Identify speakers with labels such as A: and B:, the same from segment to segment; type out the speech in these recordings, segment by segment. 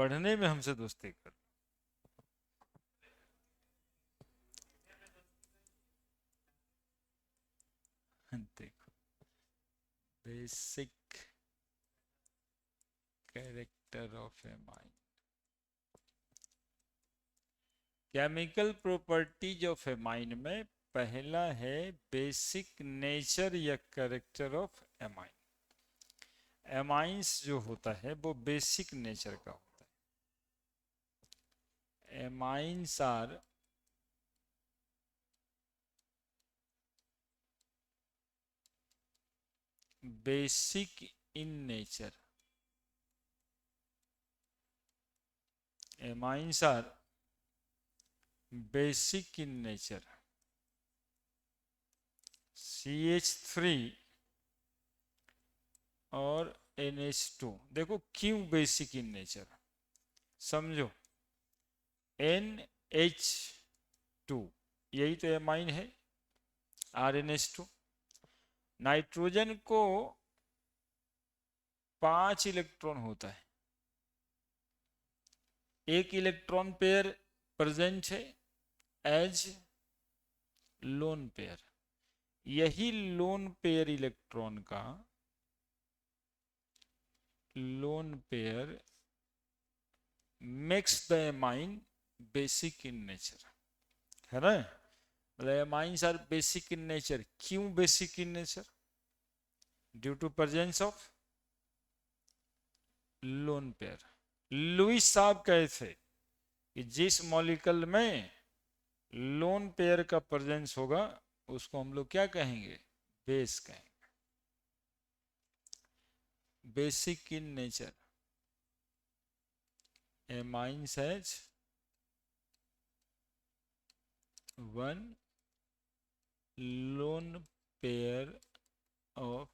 A: पढ़ने में हमसे दोस्ती कर। देखो, basic character of amine, chemical properties of amine में पहला है बेसिक नेचर या कैरेक्टर ऑफ एमाइन। एमाइंस जो होता है वो बेसिक नेचर का होता है। Amines are basic in nature. Amines are basic in nature. CH3 और NH2, देखो क्यों बेसिक इन नेचर, समझो। NH2 यही तो एमाइन है, RNH2। नाइट्रोजन को 5 इलेक्ट्रॉन होता है, एक इलेक्ट्रॉन पेयर प्रेजेंट है एज लोन पेयर। यही लोन पेयर इलेक्ट्रॉन का lone pair makes the amine basic in nature, है ना। मतलब amines are basic in nature, क्यों basic in nature? Due to presence of lone pair. Lewis साहब कहे थे कि जिस मॉलिक्यूल में लोन पेयर का प्रेजेंस होगा उसको हम लोग क्या कहेंगे? बेस कहेंगे। Basic in nature, amines has one lone pair of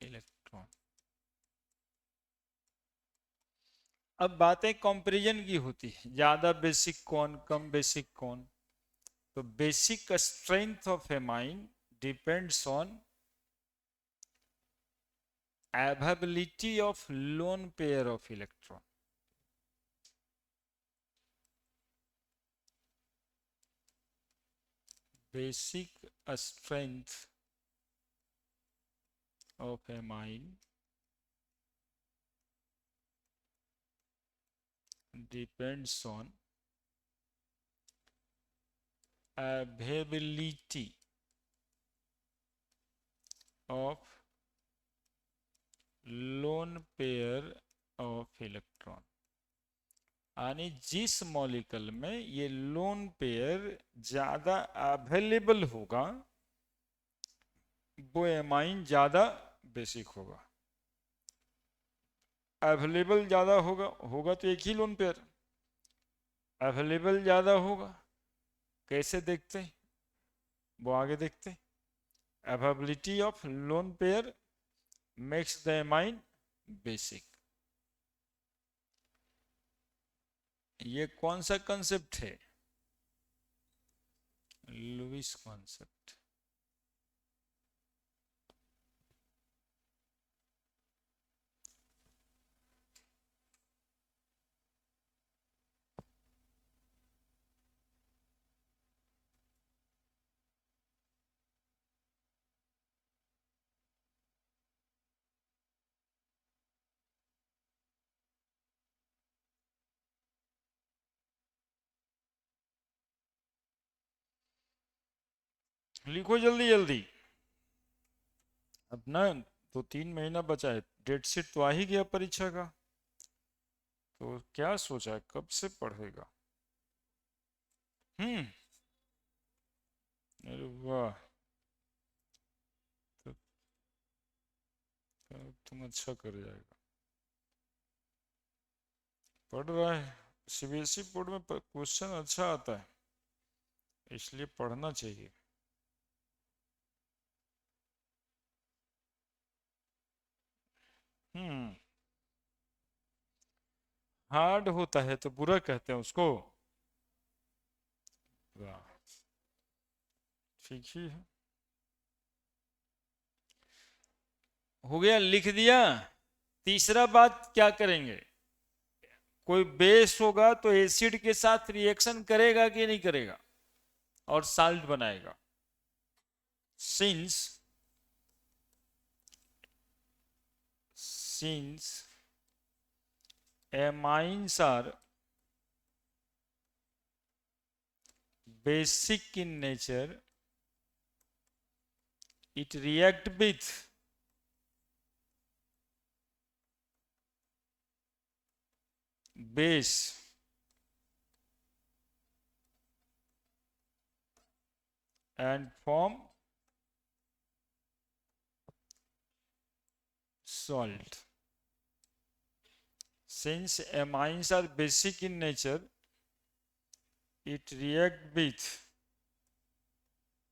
A: electron. अब बातें कंपैरिजन की होती है, ज्यादा बेसिक कौन, कम बेसिक कौन। तो basic strength of amine depends on availability of lone pair of electron. Basic strength of amine depends on availability of lone pair of electron। यानी जिस मॉलिक्यूल में ये लोन पेयर ज्यादा अवेलेबल होगा वो एमाइन ज्यादा बेसिक होगा। अवेलेबल ज्यादा होगा तो एक ही लोन पेयर, अवेलेबल ज्यादा होगा। कैसे देखते हैं वो आगे देखते हैं। Availability of lone pair makes the amine basic. ये कौन सा कंसेप्ट है? Lewis concept. लिखो जल्दी जल्दी, अब ना 2-3 महीना बचा है, डेट शीट तो आ ही गया परीक्षा का। तो क्या सोचा है कब से पढ़ेगा? अरे वाह, तो तुम अच्छा कर जाएगा। पढ़ रहा है, CBSE बोर्ड में क्वेश्चन अच्छा आता है इसलिए पढ़ना चाहिए। हार्ड होता है तो बुरा कहते हैं उसको? वाह, ठीक ही है। हो गया, लिख दिया। तीसरा बात क्या करेंगे? कोई बेस होगा तो एसिड के साथ रिएक्शन करेगा कि नहीं करेगा और साल्ट बनाएगा। Since amines are basic in nature, it react with base and form salt. Since amines are basic in nature, it react with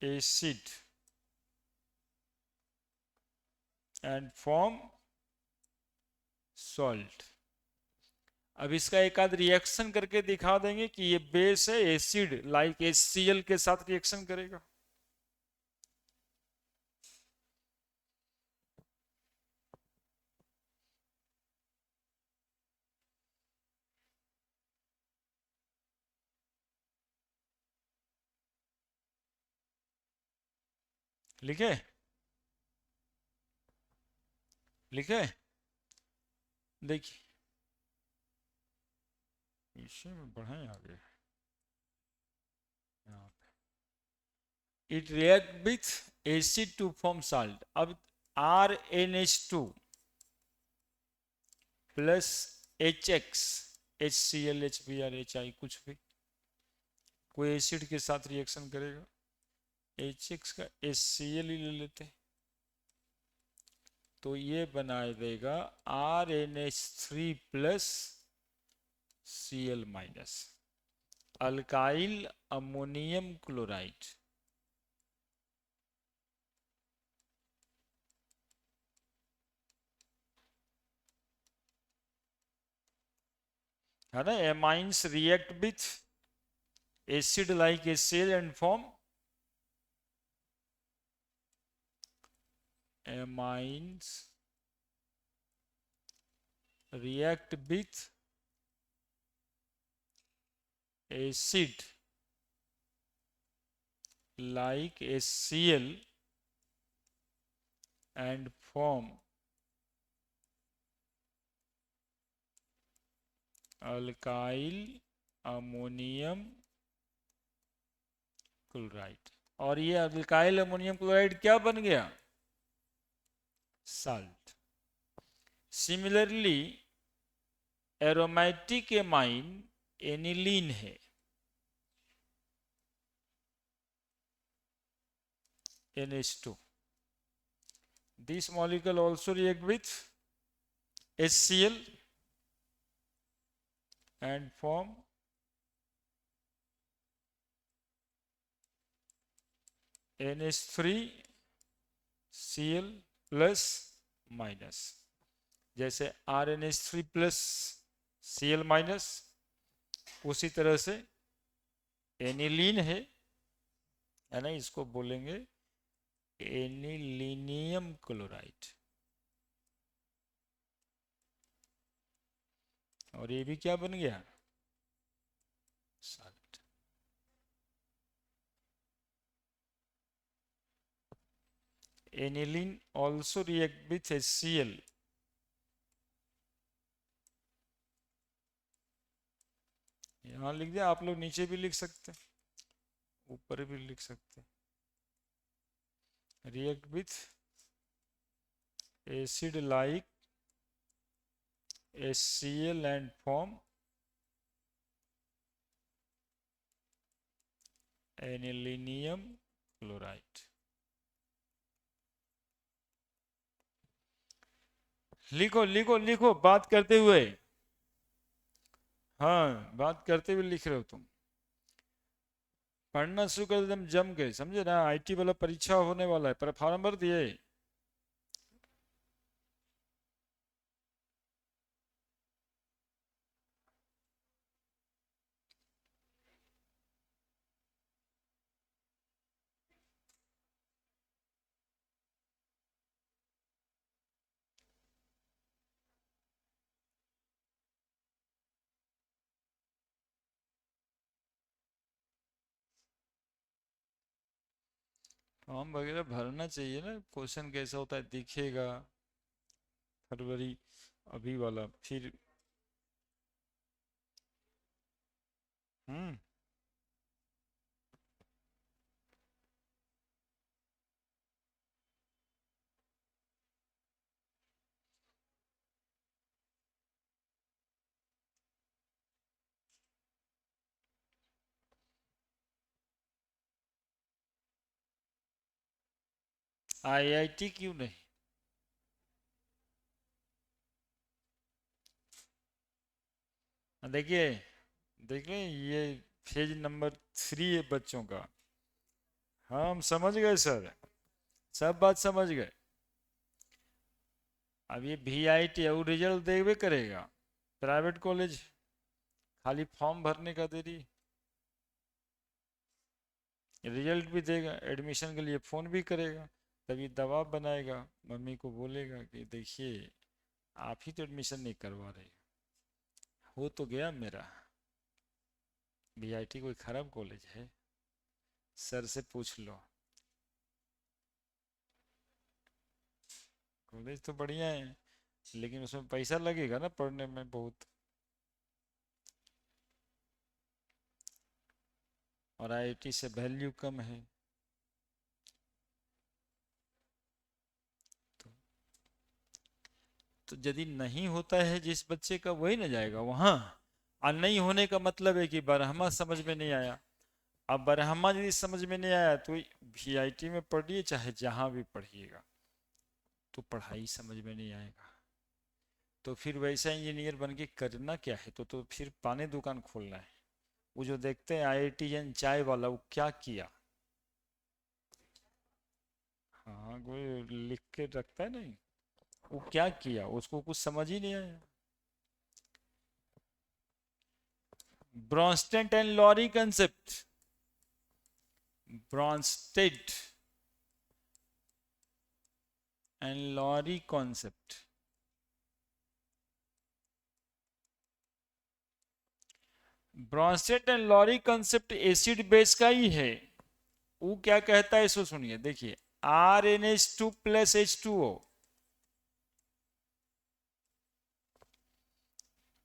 A: acid and form salt. अब इसका एक आध रिएक्शन करके दिखा देंगे कि ये बेस है, एसिड लाइक HCl के साथ रिएक्शन करेगा। लिखे लिखे देखिए, इसे में बढ़ाएं आगे यहाँ पे। It react with acid to form salt. अब RNH2 plus HX HCl HBr HI कुछ भी कोई एसिड के साथ रिएक्शन करेगा, HX का HCl ही ले लेते हैं तो ये बना देगा RNH3 plus Cl minus alkyl ammonium chloride. है ना, amines react with acid like HCl and form amines react with acid like HCl and form alkyl ammonium chloride. और ये अल्काइल अमोनियम क्लोराइड क्या बन गया, salt. Similarly aromatic amine aniline है, NH2। This molecule also react with HCl and form NH3 Cl plus minus. जैसे RNH3 plus Cl minus, उसी तरह से एनिलीन है ना, इसको बोलेंगे एनिलीनियम क्लोराइड। और ये भी क्या बन गया, salt. Aniline also react with HCl यहाँ लिख दिया, आप लोग नीचे भी लिख सकते, ऊपर भी लिख सकते। React with acid like HCl and form anilinium chloride. लिखो लिखो लिखो बात करते हुए, हाँ बात करते हुए लिख रहे हो तुम। पढ़ना शुरू कर एकदम जम के, समझे ना, IT वाला परीक्षा होने वाला है, पर फॉर्म भर दिए। फॉर्म वगैरह भरना चाहिए ना, क्वेश्चन कैसा होता है दिखेगा। फरवरी अभी वाला फिर। हम्म। आईआईटी क्यों नहीं? देखिए, देख रहे हैं ये फेज नंबर 3 है बच्चों का। हाँ हम समझ गए सर, सब बात समझ गए। अब ये वीआईटी और रिजल्ट देवे करेगा, प्राइवेट कॉलेज खाली फॉर्म भरने का देरी। रिजल्ट भी देगा, एडमिशन के लिए फ़ोन भी करेगा, तभी दबाव बनाएगा, मम्मी को बोलेगा कि देखिए आप ही तो एडमिशन नहीं करवा रहे। हो तो गया मेरा। वीआईटी कोई खराब कॉलेज है? सर से पूछ लो। कॉलेज तो बढ़िया है, लेकिन उसमें पैसा लगेगा ना पढ़ने में बहुत। और आईआईटी से वैल्यू कम है। तो, तो यदि नहीं होता है जिस बच्चे का, वही ना जाएगा वहाँ। और नहीं होने का मतलब है कि बरहमा समझ में नहीं आया। अब बरहमा यदि समझ में नहीं आया तो वीआईटी में पढ़िए चाहे जहाँ भी पढ़िएगा, तो पढ़ाई समझ में नहीं आएगा। तो फिर वैसा इंजीनियर बन के करना क्या है? तो फिर पानी दुकान खोलना है। वो जो देखते हैं आईआईटीएन चाय वाला, वो क्या किया? हाँ कोई लिख के रखता है नहीं, वो क्या किया उसको कुछ समझ ही नहीं आया। Bronsted and Lowry concept. Bronsted and Lowry concept. Bronsted and Lowry concept acid base का ही है। वो क्या कहता है इसको सुनिए, देखिए। RnH2 + H2O,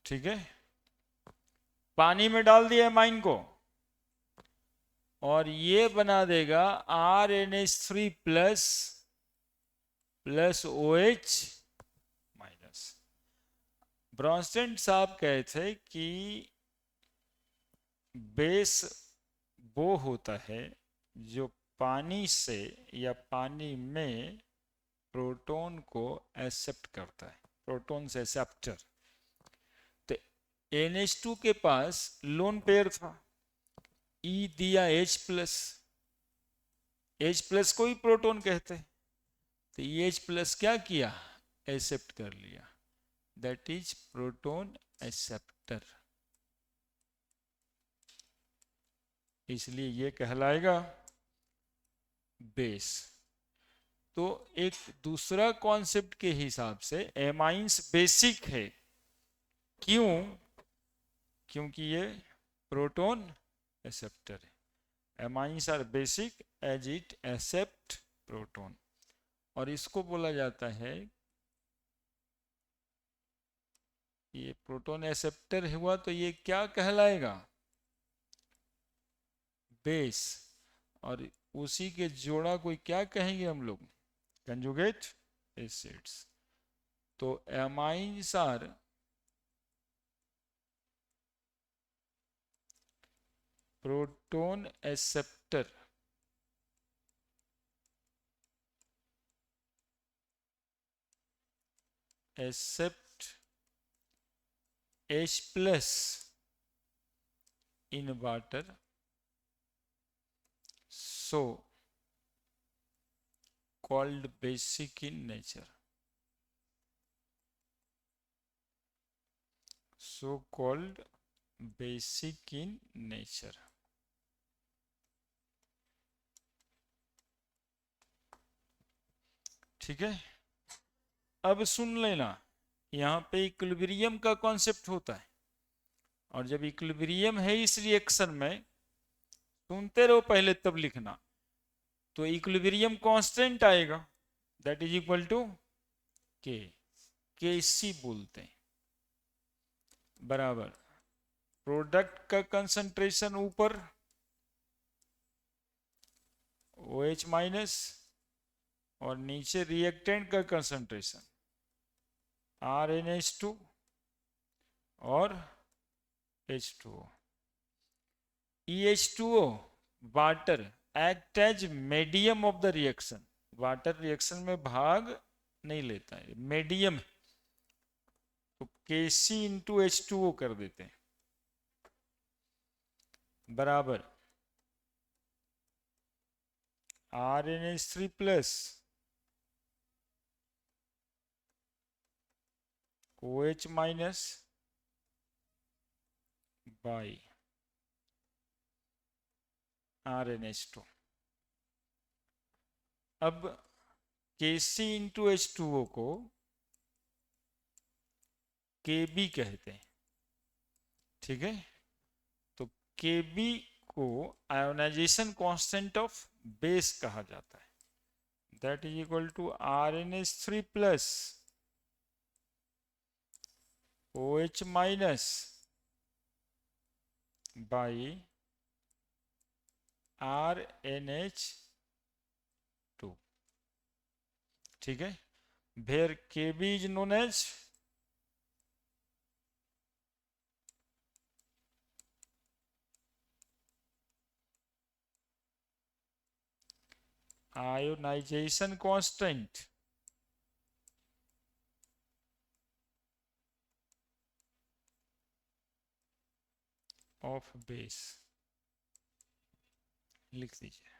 A: ठीक है, पानी में डाल दिया माइन को, और ये बना देगा RnH3 + OH-। ब्रॉन्स्टेड साहब कहे थे कि बेस वो होता है जो पानी से या पानी में प्रोटॉन को एक्सेप्ट करता है, प्रोटॉन से एक्सेप्टर। तो NH2 के पास लोन पेयर था, E दिया H+, H+ को ही प्रोटॉन कहते हैं। तो H+ क्या किया? एक्सेप्ट कर लिया, दैट इज प्रोटॉन एक्सेप्टर। इसलिए ये कहलाएगा बेस। तो एक दूसरा कॉन्सेप्ट के हिसाब से एमाइंस बेसिक है। क्यों? क्योंकि ये प्रोटॉन एक्सेप्टर है। Amines are basic as it accept proton. और इसको बोला जाता है, ये प्रोटॉन एक्सेप्टर हुआ तो ये क्या कहलाएगा? बेस। और उसी के जोड़ा कोई क्या कहेंगे हम लोग? Conjugate acids. तो amines are proton acceptor, accept H+ in water, so called basic in nature, so called basic in nature। ठीक है, अब सुन लेना, यहाँ पे इक्विलिब्रियम का कॉन्सेप्ट होता है। और जब इक्विलिब्रियम है इस रिएक्शन में, सुनते रहो पहले तब लिखना, तो इक्विलिब्रियम कांस्टेंट आएगा, दैट इज इक्वल टू के, केसी बोलते हैं, बराबर प्रोडक्ट का कंसंट्रेशन ऊपर OH माइनस और नीचे रिएक्टेंट का कंसंट्रेशन RnH2 और H2O। EH2O water act as medium of the reaction, water reaction में भाग नहीं लेता है, मीडियम, तो Kc इंटू H2O कर देते हैं, बराबर RnH3 plus OH minus by RnH2। अब Kc इंटू H2O को Kb कहते हैं, ठीक है। तो Kb को आयोनाइजेशन कांस्टेंट ऑफ बेस कहा जाता है, that is equal to RnH3 plus OH minus by RnH2, ठीक है। Where Kb is known as ionization constant of base, लिख दीजिए।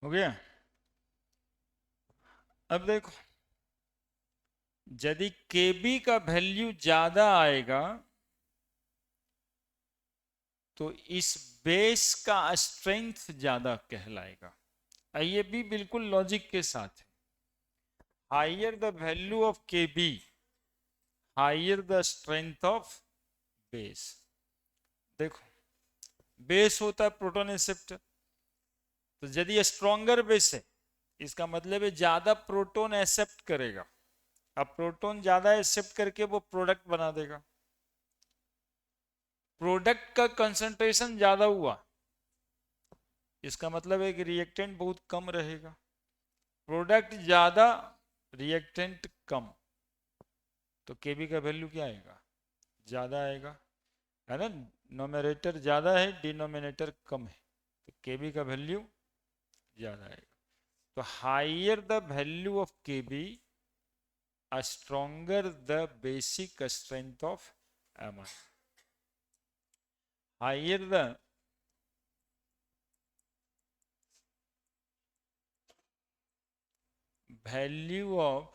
A: हो गया। अब देखो, यदि Kb का वैल्यू ज्यादा आएगा तो इस बेस का स्ट्रेंथ ज्यादा कहलाएगा। ये भी बिल्कुल लॉजिक के साथ है। Higher the value of Kb, higher the strength of base. देखो, बेस होता है प्रोटॉन एक्सेप्टर, तो यदि स्ट्रॉन्गर बेस है इसका मतलब है ज्यादा प्रोटॉन एक्सेप्ट करेगा। अब प्रोटॉन ज्यादा एक्सेप्ट करके वो प्रोडक्ट बना देगा, प्रोडक्ट का कंसंट्रेशन ज्यादा हुआ इसका मतलब है कि रिएक्टेंट बहुत कम रहेगा, प्रोडक्ट ज्यादा रिएक्टेंट कम, तो केबी का वैल्यू क्या आएगा, ज़्यादा आएगा, है ना। नोमिनेटर ज़्यादा है, डिनोमिनेटर कम है, तो केबी का वैल्यू ज़्यादा आएगा। तो higher the value of KB, stronger the basic strength of amine. Higher the value of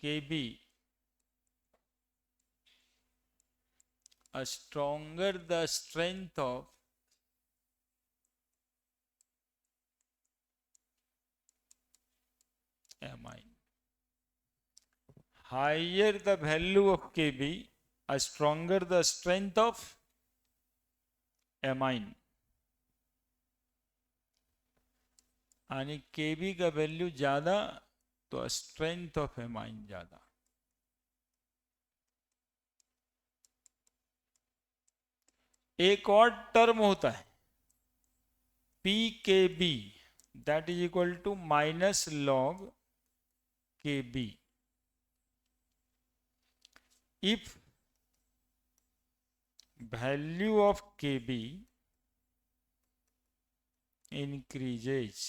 A: Kb, a stronger the strength of amine. Higher the value of Kb, a stronger the strength of amine. यानी Kb का value ज़्यादा तो strength of amine ज़्यादा। एक और term होता है PKb, that is equal to minus log Kb। If value of Kb increases,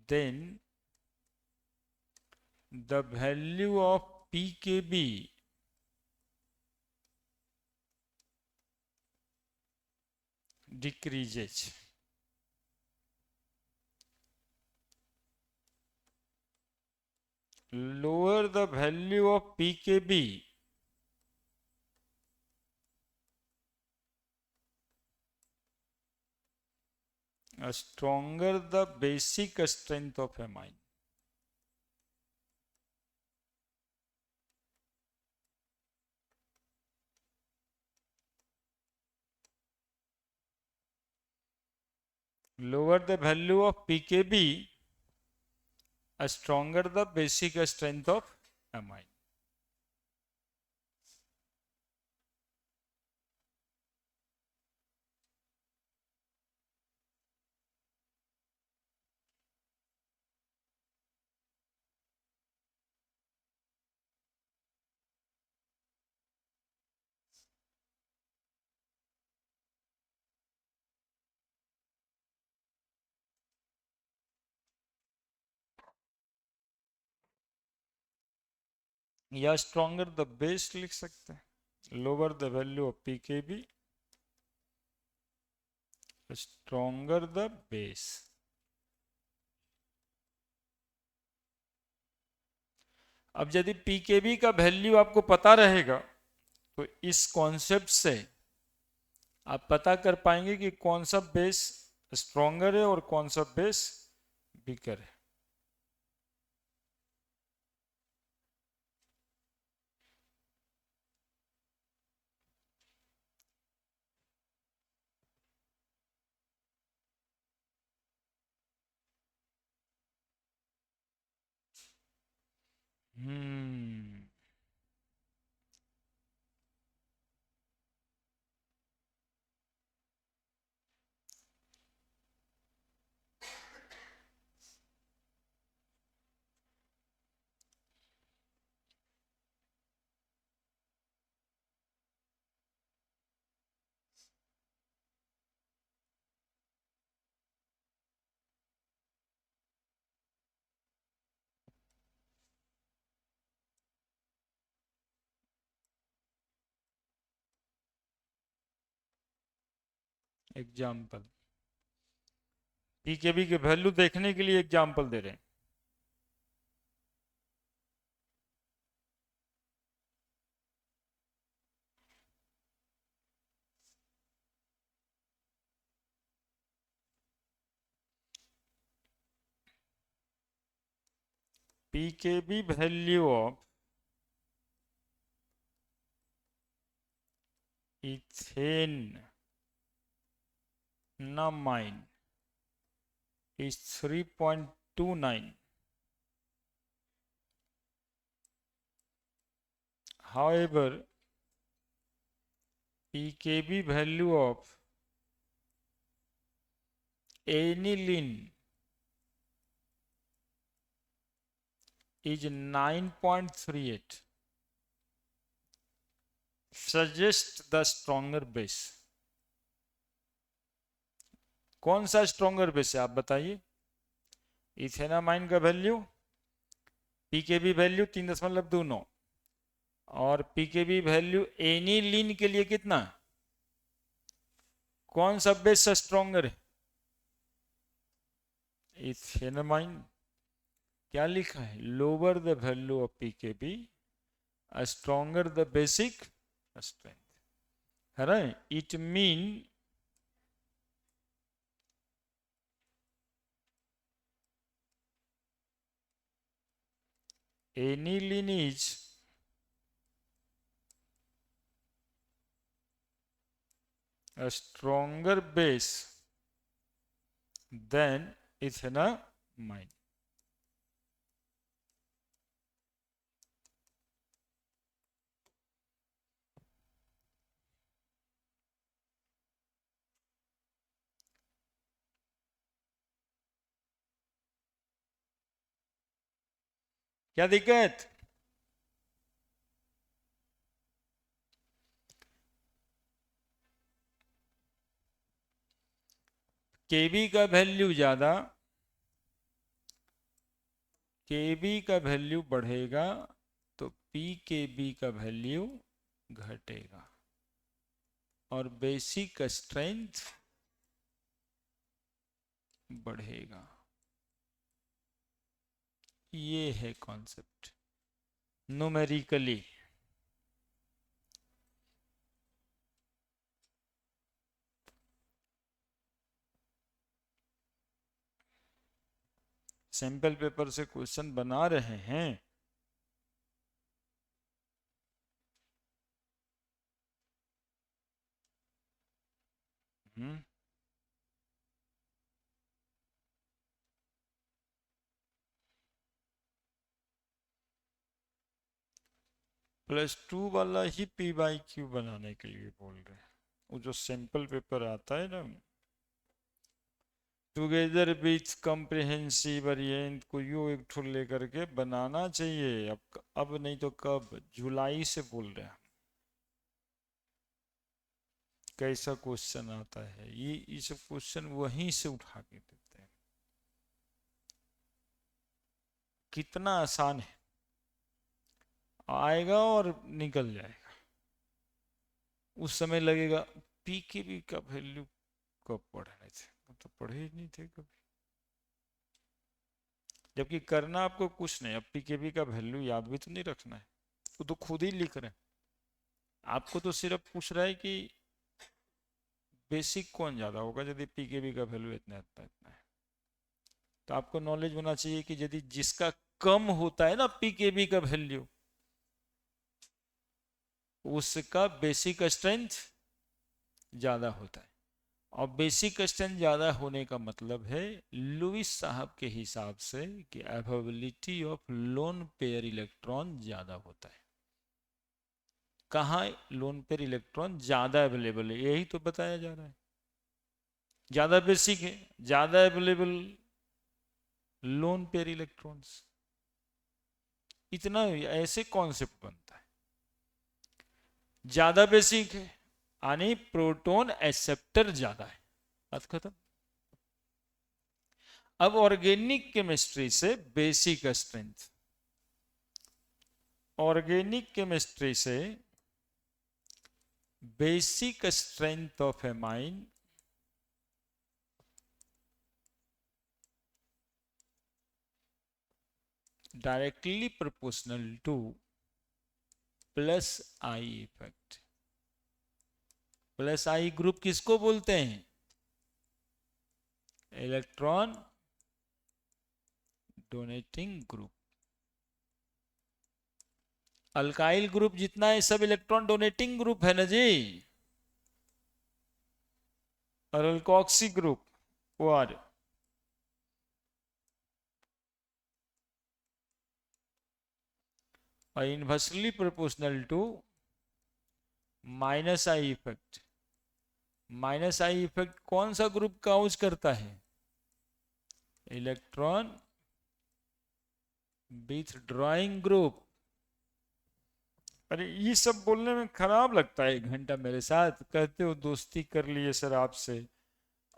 A: then the value of PKb decreases. Lower the value of PKb, a stronger the basic strength of amine. Lower the value of PKb, a stronger the basic strength of amine. या stronger the base लिख सकते हैं, lower the value of PKb, stronger the base. अब यदि PKb का value आपको पता रहेगा तो इस कॉन्सेप्ट से आप पता कर पाएंगे कि कौन सा बेस स्ट्रॉन्गर है और कौन सा बेस वीकर है। एग्जाम्पल, PKb के वैल्यू देखने के लिए एग्जाम्पल दे रहे हैं। PKb value of ethane namine is 3.29. However, PKb value of aniline is 9.38, suggest the stronger base. कौन सा स्ट्रोंगर बेस है आप बताइए? इथेनामाइन का वैल्यू पीकेबी वैल्यू 3.29 और पीकेबी वैल्यू एनिलीन के लिए कितना? कौन सा बेस स्ट्रोंगर है? इथेनामाइन। क्या लिखा है? Lower the value of pKb stronger the basic strength, है ना? It mean aniline is a stronger base than ethanamine. क्या दिक्कत? केबी का वैल्यू ज्यादा, केबी का वैल्यू बढ़ेगा तो पी के बी का वैल्यू घटेगा और बेसिक स्ट्रेंथ बढ़ेगा। ये है कॉन्सेप्ट न्यूमेरिकली। सैंपल पेपर से क्वेश्चन बना रहे हैं। +2 वाला ही पी बाई क्यू बनाने के लिए बोल रहे हैं। वो जो सैंपल पेपर आता है ना, टुगेदर विथ कॉम्प्रिहेंसिव वेरिएंट को यू एक ठुल लेकर के बनाना चाहिए। अब नहीं तो कब? जुलाई से बोल रहे हैं। कैसा क्वेश्चन आता है ये सब क्वेश्चन वहीं से उठा के देते हैं। कितना आसान है, आएगा और निकल जाएगा। उस समय लगेगा पीकेबी का वैल्यू कब पढ़ने थे, तो पढ़े ही नहीं थे कभी। जबकि करना आपको कुछ नहीं, अब पीकेबी का वैल्यू याद भी तो नहीं रखना है, वो तो खुद ही लिख रहे हैं। आपको तो सिर्फ पूछ रहा है कि बेसिक कौन ज्यादा होगा यदि पीकेबी का वैल्यू इतना इतना इतना है। तो आपको नॉलेज होना चाहिए कि यदि जिसका कम होता है ना पीकेबी का वैल्यू, उसका बेसिक स्ट्रेंथ ज्यादा होता है। और बेसिक स्ट्रेंथ ज्यादा होने का मतलब है लुईस साहब के हिसाब से कि availability of lone pair electron ज्यादा होता है। कहाँ लोन पेयर इलेक्ट्रॉन ज्यादा अवेलेबल है, यही तो बताया जा रहा है। ज्यादा बेसिक है, ज्यादा अवेलेबल लोन पेयर इलेक्ट्रॉन्स। इतना ऐसे कॉन्सेप्ट बनता है। ज्यादा बेसिक है यानी प्रोटॉन एक्सेप्टर ज्यादा है, बात खत्म। अब ऑर्गेनिक केमिस्ट्री से बेसिक स्ट्रेंथ, ऑर्गेनिक केमिस्ट्री से basic strength of amine directly proportional to plus I effect. Plus I group किसको बोलते हैं? Electron donating group. Alkyl group जितना है सब इलेक्ट्रॉन डोनेटिंग ग्रुप है ना जी। और अल्कोक्सी ग्रुप वो और inversely proportional to minus I effect. Minus I effect कौन सा ग्रुप काउज करता है? Electron withdrawing group. अरे ये सब बोलने में खराब लगता है, 1 घंटा मेरे साथ कहते हो दोस्ती कर लिए सर आपसे,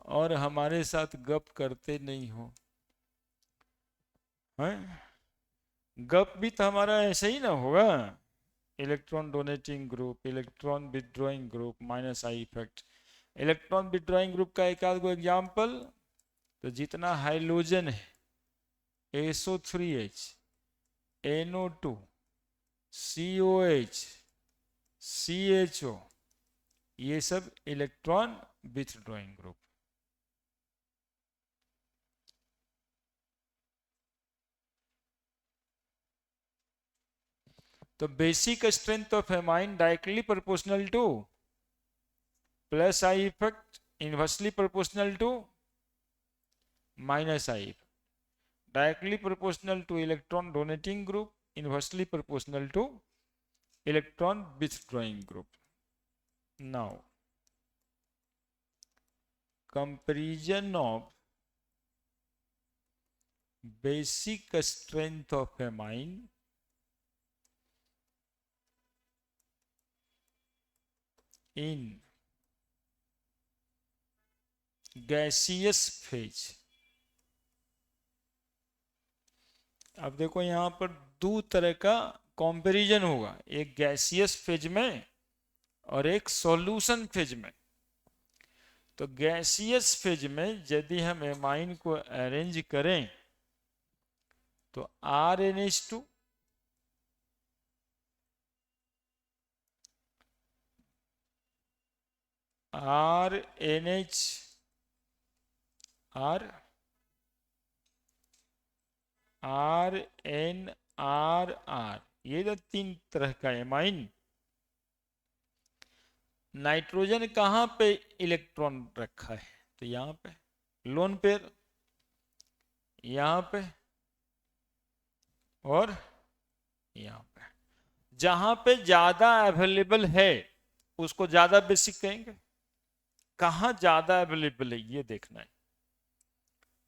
A: और हमारे साथ गप करते नहीं हो हैं। गप भी तो हमारा ऐसे ही ना होगा। Electron donating group, electron withdrawing group, minus I effect. Electron withdrawing group का एक आध गो एग्जाम्पल, तो जितना हाइड्रोजन है, SO3H, NO2, COH, CHO, ये सब इलेक्ट्रॉन विथड्रॉइंग ग्रुप। तो basic strength of amine directly proportional to plus I effect, inversely proportional to minus I effect, directly proportional to electron donating group, inversely proportional to electron withdrawing group. Now, comparison of basic strength of amine in gaseous phase। अब देखो यहां पर दो तरह का comparison होगा, एक gaseous phase में और एक सॉल्यूशन फेज में। तो गैसियस फेज में यदि हम एमाइन को अरेंज करें तो RnH2, RnH, RnRR, ये जो 3 तरह का एमाइन। नाइट्रोजन कहाँ पे इलेक्ट्रॉन रखा है, तो यहाँ पे लोन पेयर, यहाँ पे और यहाँ पे। जहां पे ज्यादा अवेलेबल है उसको ज्यादा बेसिक कहेंगे। कहाँ ज्यादा अवेलेबल है ये देखना है।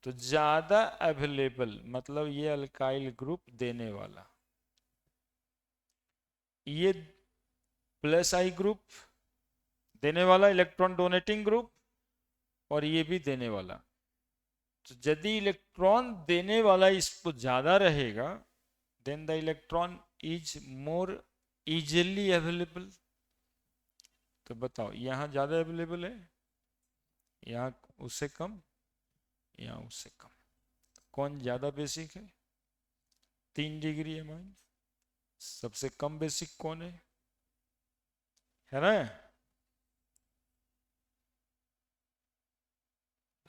A: तो ज्यादा अवेलेबल मतलब ये अल्काइल ग्रुप देने वाला, ये प्लस आई ग्रुप देने वाला इलेक्ट्रॉन डोनेटिंग ग्रुप, और ये भी देने वाला। तो यदि इलेक्ट्रॉन देने वाला इसको ज्यादा रहेगा, then the electron is more easily available. तो बताओ यहां ज्यादा अवेलेबल है, यहाँ उससे कम, यहाँ उससे कम, कौन ज्यादा बेसिक है? 3 डिग्री एमाइन। सबसे कम बेसिक कौन है ना?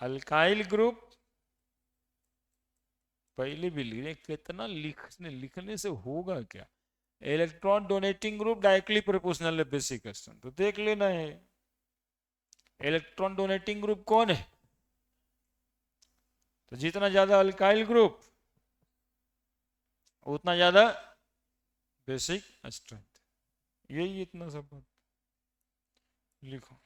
A: Alkyl group. पहले भी लिख रहे, कितना लिखने से होगा क्या? Electron donating group directly proportional है बेसिक स्ट्रेंथ, तो देख लेना है इलेक्ट्रॉन डोनेटिंग ग्रुप कौन है। तो जितना ज्यादा अल्काइल ग्रुप उतना ज्यादा बेसिक स्ट्रेंथ। यही इतना सब बात लिखो।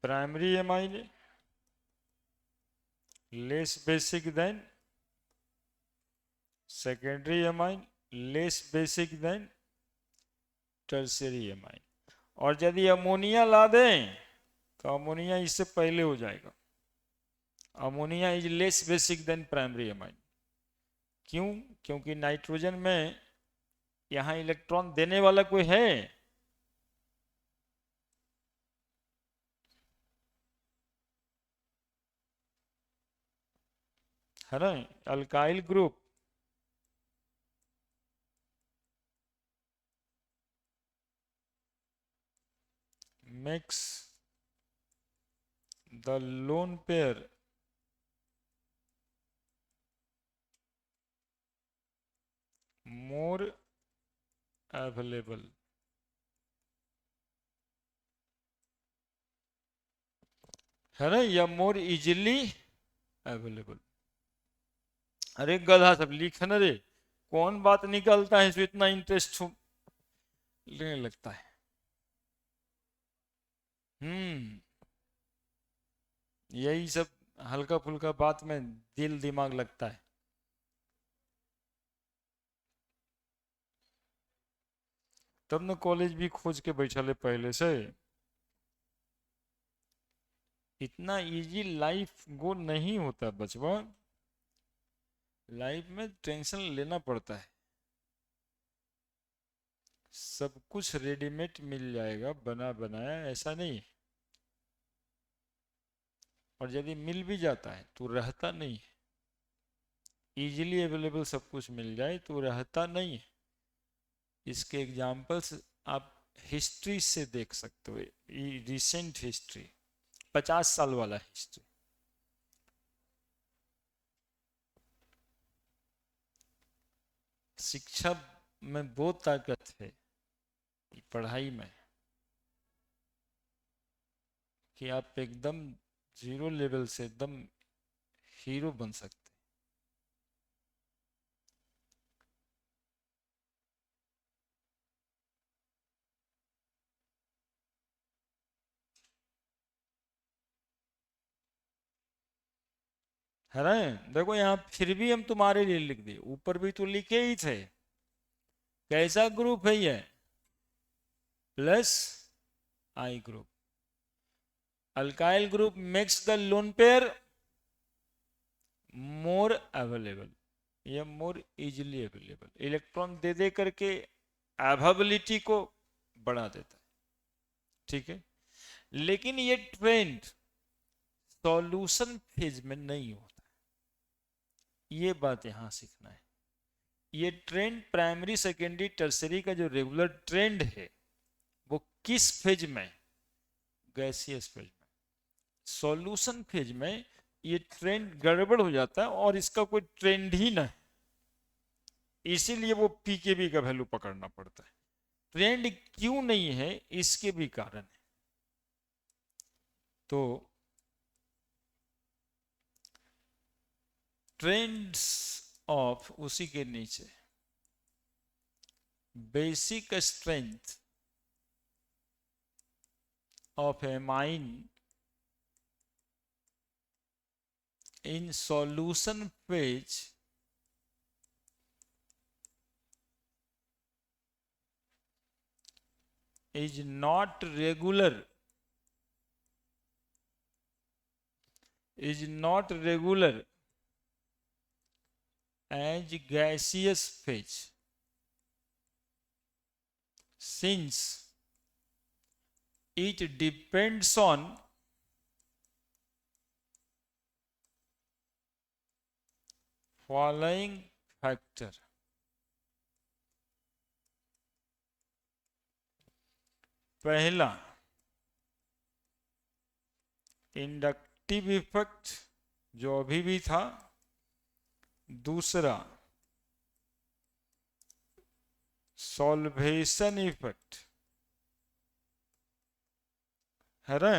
A: Primary amine less basic than secondary amine, less basic than tertiary amine. और यदि अमोनिया ला दें तो अमोनिया इससे पहले हो जाएगा। Ammonia is less basic than primary amine. क्यों? क्योंकि नाइट्रोजन में यहां इलेक्ट्रॉन देने वाला कोई है ना? Alkyl group makes the lone pair more available, है ना, या मोर इजिली अवेलेबल। अरे गधा सब लिख न रे, कौन बात निकलता है जो इतना इंटरेस्ट लेने लगता है। हम्म, यही सब हल्का फुल्का बात में दिल दिमाग लगता है। तब न कॉलेज भी खोज के बैठा ले पहले से। इतना इजी लाइफ गो नहीं होता बचवा, लाइफ में टेंशन लेना पड़ता है। सब कुछ रेडीमेड मिल जाएगा बना बनाया, ऐसा नहीं। और यदि मिल भी जाता है तो रहता नहीं है। इजीली अवेलेबल सब कुछ मिल जाए तो रहता नहीं है। इसके एग्जाम्पल्स आप हिस्ट्री से देख सकते हो, रिसेंट हिस्ट्री, 50 साल वाला हिस्ट्री। शिक्षा में बहुत ताकत है, पढ़ाई में, कि आप एकदम जीरो लेवल से एकदम हीरो बन सकते। है ना, देखो यहाँ फिर भी हम तुम्हारे लिए लिख दिए, ऊपर भी तो लिखे ही थे। कैसा ग्रुप है ये? Plus I group. Alkyl group makes the lone pair more available, या मोर इजिली अवेलेबल। इलेक्ट्रॉन दे दे करके अवेलेबिलिटी को बढ़ा देता है, ठीक है। लेकिन ये ट्रेंड सॉल्यूशन फेज में नहीं होता, ये बात यहां सीखना है। ये ट्रेंड प्राइमरी सेकेंडरी टर्सरी का जो रेगुलर ट्रेंड है वो किस फेज में? गैसियस फेज में। सॉल्यूशन फेज में ये ट्रेंड गड़बड़ हो जाता है और इसका कोई ट्रेंड ही नहीं, इसीलिए वो पीकेबी का वैल्यू पकड़ना पड़ता है। ट्रेंड क्यों नहीं है इसके भी कारण है। तो ट्रेंड्स ऑफ, उसी के नीचे basic strength of amine in solution phase is not regular, is not regular as gaseous phase, since it depends on following factor। पहला इंडक्टिव इफेक्ट जो अभी भी था, दूसरा सॉल्वेशन इफेक्ट, है ना,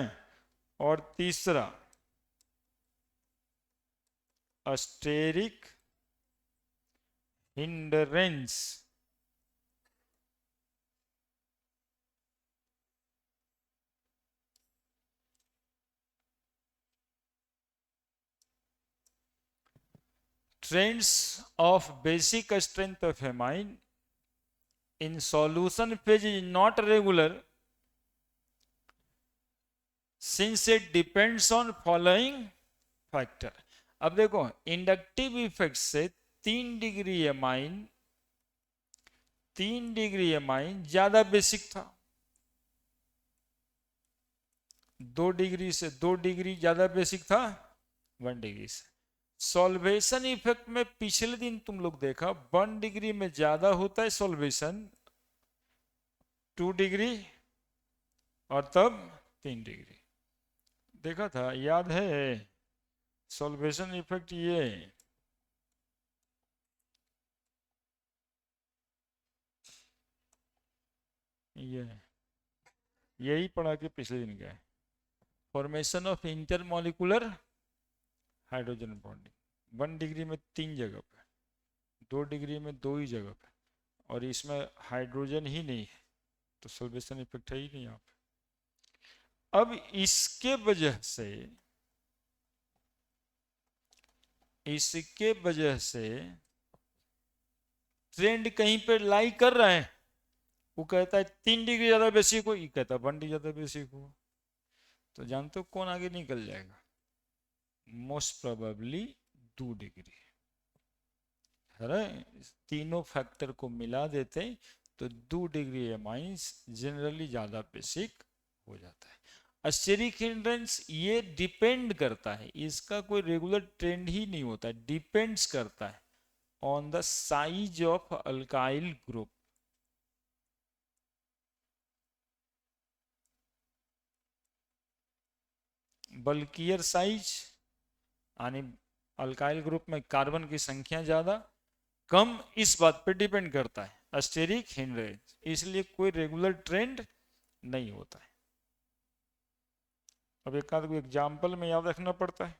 A: और तीसरा steric hindrance. Trends of basic strength of amine in solution phase is not regular since it depends on following factor। अब देखो इंडक्टिव इफेक्ट से 3 डिग्री एमाइन, 3 डिग्री एमाइन ज्यादा बेसिक था, 2 डिग्री से 2 डिग्री ज्यादा बेसिक था 1 डिग्री से। Solvation effect में पिछले दिन तुम लोग देखा 1 डिग्री में ज्यादा होता है सॉल्वेशन, 2 डिग्री और तब 3 डिग्री देखा था, याद है? सॉल्वेशन इफेक्ट ये ये यही पढ़ा के पिछले दिन गए। Formation of intermolecular hydrogen bonding 1 degree में 3 जगह पे, 2 डिग्री में 2 ही जगह पे, और इसमें हाइड्रोजन ही नहीं है, तो सल्वेशन इफेक्ट है ही नहीं यहाँ पे। अब इसके वजह से ट्रेंड कहीं पे लाई कर रहे हैं। वो कहता है 3 डिग्री ज्यादा बेसिक हो, ये कहता है 1 डिग्री ज्यादा बेसिक हो, तो जानते हो कौन आगे निकल जाएगा? मोस्ट प्रोबेबली 2 डिग्री है ना। तीनों फैक्टर को मिला देते तो 2 डिग्री एमाइंस जनरली ज्यादा बेसिक हो जाता है। स्टेरिक हिंड्रेंस ये डिपेंड करता है, इसका कोई रेगुलर ट्रेंड ही नहीं होता, डिपेंड्स करता है on the size of alkyl group. Bulkier size यानी अल्काइल ग्रुप में कार्बन की संख्या ज्यादा कम, इस बात पे डिपेंड करता है स्टेरिक हिंड्रेंस, इसलिए कोई रेगुलर ट्रेंड नहीं होता है। अब एक आध एग्जाम्पल में याद रखना पड़ता है।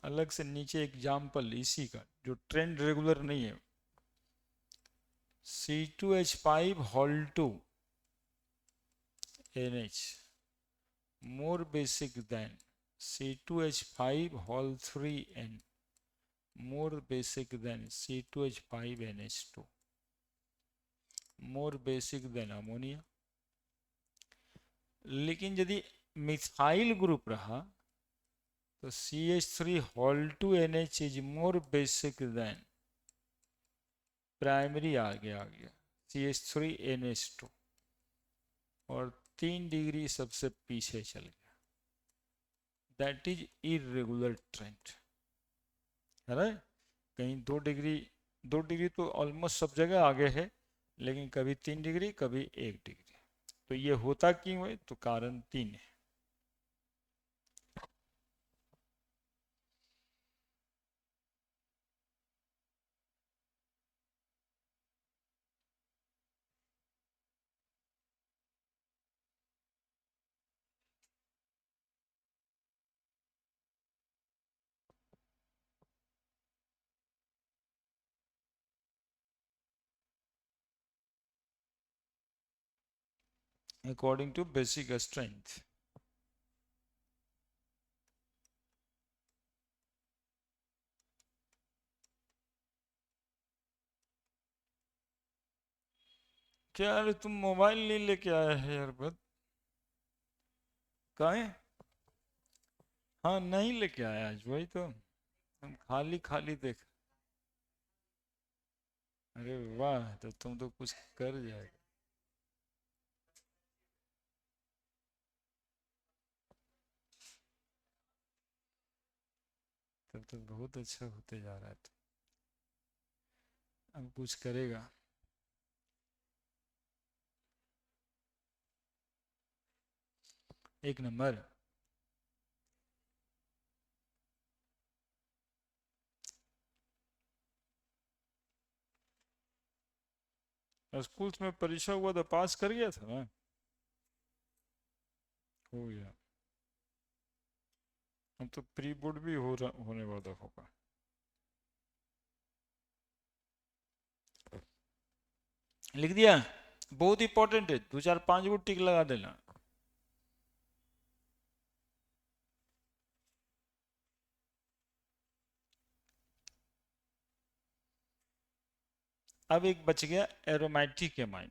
A: अलग से नीचे एग्जाम्पल इसी का जो ट्रेंड रेगुलर नहीं है। C2H5 hall 2 NH more basic than C2H5 whole 3N more basic than C2H5 NH2 more basic than ammonia. लेकिन यदि मिथाइल ग्रुप रहा तो CH3 whole 2 NH is more basic than primary आ गया CH3 NH2 और 3 degree सबसे पीछे चल गया। दैट इज इरेगुलर ट्रेंड है ना। कहीं 2 डिग्री तो ऑलमोस्ट सब जगह आगे है, लेकिन कभी 3 डिग्री कभी 1 डिग्री। तो ये होता क्यों है? तो कारण 3 है। According to basic strength. क्या यार तुम मोबाइल नहीं लेके आया है यार? बद कहा है? हाँ नहीं लेके आया आज, वही तो हम खाली खाली देख। अरे वाह, तो तुम तो कुछ कर जाएगा। तब तो बहुत अच्छा होते जा रहा है। तो अब कुछ करेगा। एक नंबर। स्कूल में परीक्षा हुआ था, पास कर गया था ना? हो गया। अब तो प्री बोर्ड भी होने वाला होगा। लिख दिया? बहुत इंपॉर्टेंट है, 2 4 5 टिक लगा देना। अब एक बच गया aromatic amine,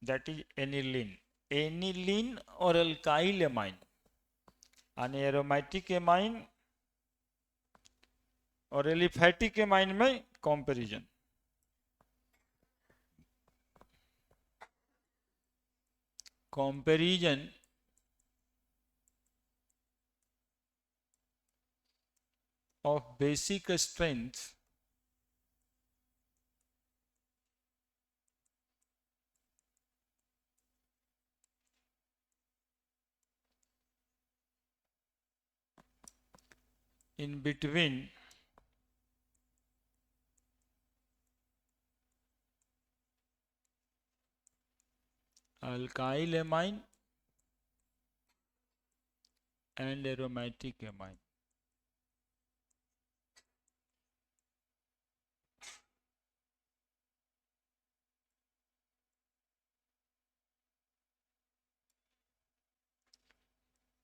A: that is aniline. Aniline और अल्काइल एमाइन यानी एरोमेटिक एमाइन और एलिफैटिक एमाइन में comparison. Comparison of basic strength in between alkyl amine and aromatic amine.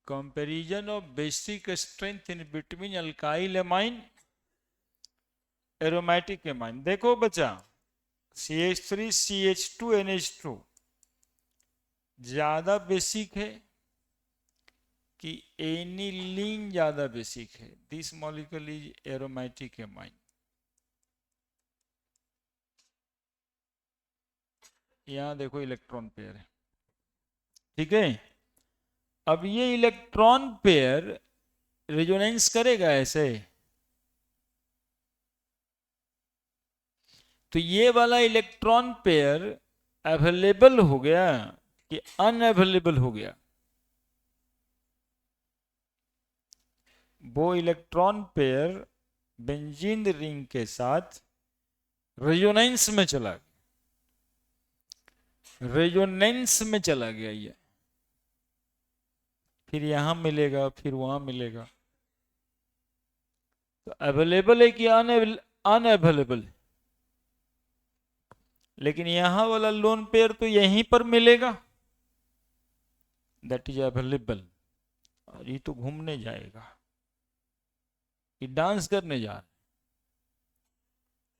A: Comparison of basic strength in between alkyl amine aromatic amine. देखो बच्चा, CH3 CH2 NH2 ज्यादा basic है कि aniline ज्यादा basic है? This molecule is aromatic amine. यहां देखो electron pair है, ठीक है. अब ये इलेक्ट्रॉन पेयर रेजोनेंस करेगा ऐसे, तो ये वाला इलेक्ट्रॉन पेयर अवेलेबल हो गया कि अनअवेलेबल हो गया? वो इलेक्ट्रॉन पेयर बेंजीन रिंग के साथ रेजोनेंस में चला गया, रेजोनेंस में चला गया ये. फिर यहां मिलेगा, फिर वहां मिलेगा. तो अवेलेबल है कि अनअवेलेबल? लेकिन यहां वाला लोन पेयर तो यहीं पर मिलेगा, दैट इज अवेलेबल. और ये तो घूमने जाएगा, ये डांस करने जा रहा है,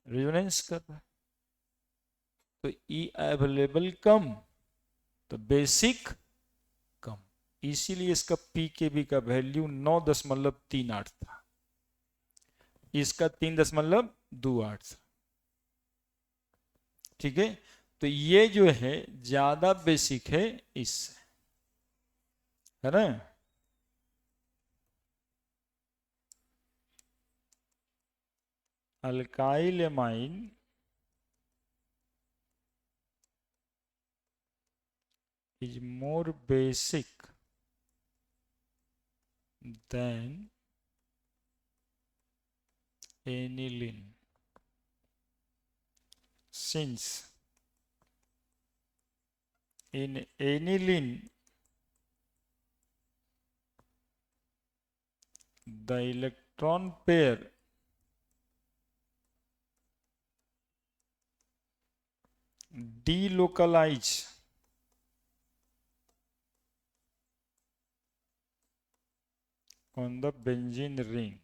A: रेजोनेंस कर रहा है. तो ई अवेलेबल कम, तो बेसिक कम. इसीलिए इसका पीकेबी का वैल्यू 9.38 था, इसका 3.28 था. ठीक है. तो ये जो है ज्यादा बेसिक है इससे, है ना. Alkyl amine is more basic than aniline, since in aniline the electron pair delocalize on the benzene ring.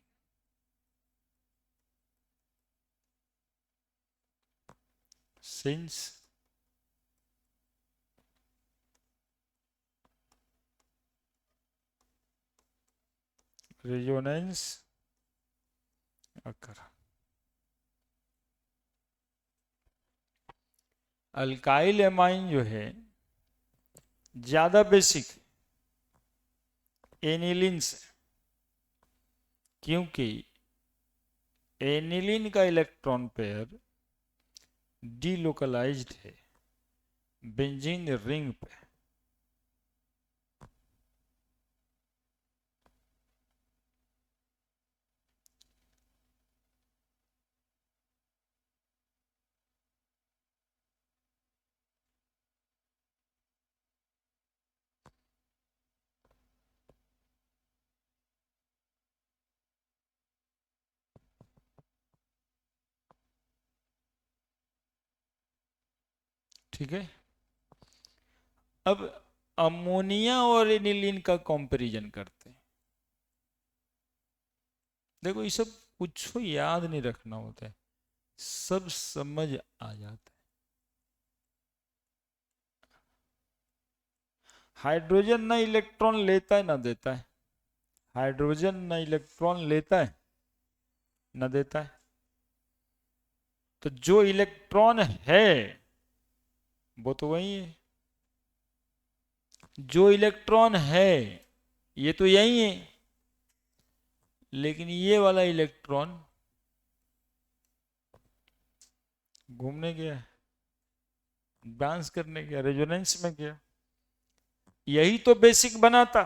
A: Since resonance occur. Alkyl amine जो है ज्यादा बेसिक एनिलीन से, क्योंकि एनिलीन का इलेक्ट्रॉन पेयर डीलोकलाइज्ड है बेंजीन रिंग पे. ठीक है. अब अमोनिया और एनिलीन का कंपैरिजन करते हैं. देखो ये सब कुछ याद नहीं रखना होता है, सब समझ आ जाता है. हाइड्रोजन ना इलेक्ट्रॉन लेता है ना देता है, हाइड्रोजन ना इलेक्ट्रॉन लेता है ना देता है. तो जो इलेक्ट्रॉन है वो तो वही है, जो इलेक्ट्रॉन है ये तो यही है. लेकिन ये वाला इलेक्ट्रॉन घूमने गया, डांस करने गया, रेजोनेंस में गया. यही तो बेसिक बनाता.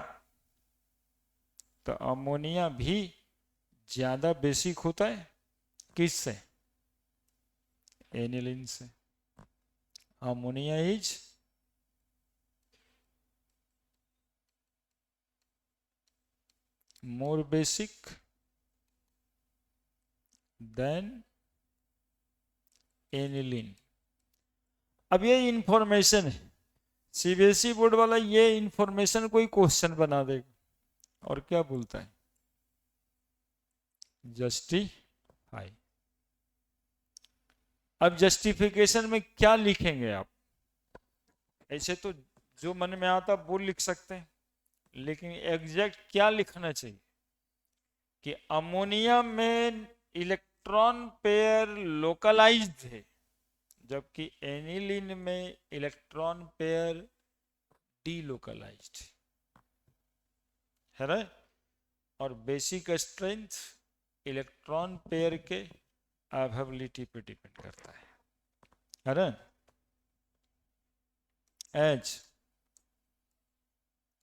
A: तो अमोनिया भी ज्यादा बेसिक होता है किससे? एनिलीन से। Ammonia is more basic than aniline. अब ये इंफॉर्मेशन है, सीबीएसई बोर्ड वाला ये इंफॉर्मेशन कोई क्वेश्चन बना देगा और क्या बोलता है? जस्टिफाई। अब जस्टिफिकेशन में क्या लिखेंगे आप? ऐसे तो जो मन में आता वो लिख सकते हैं, लेकिन एग्जैक्ट क्या लिखना चाहिए कि अमोनिया में इलेक्ट्रॉन पेयर लोकलाइज्ड है, जबकि एनिलीन में इलेक्ट्रॉन पेयर डीलोकलाइज्ड है ना। और बेसिक स्ट्रेंथ इलेक्ट्रॉन पेयर के अवेलेबिलिटी पे डिपेंड करता है ना। H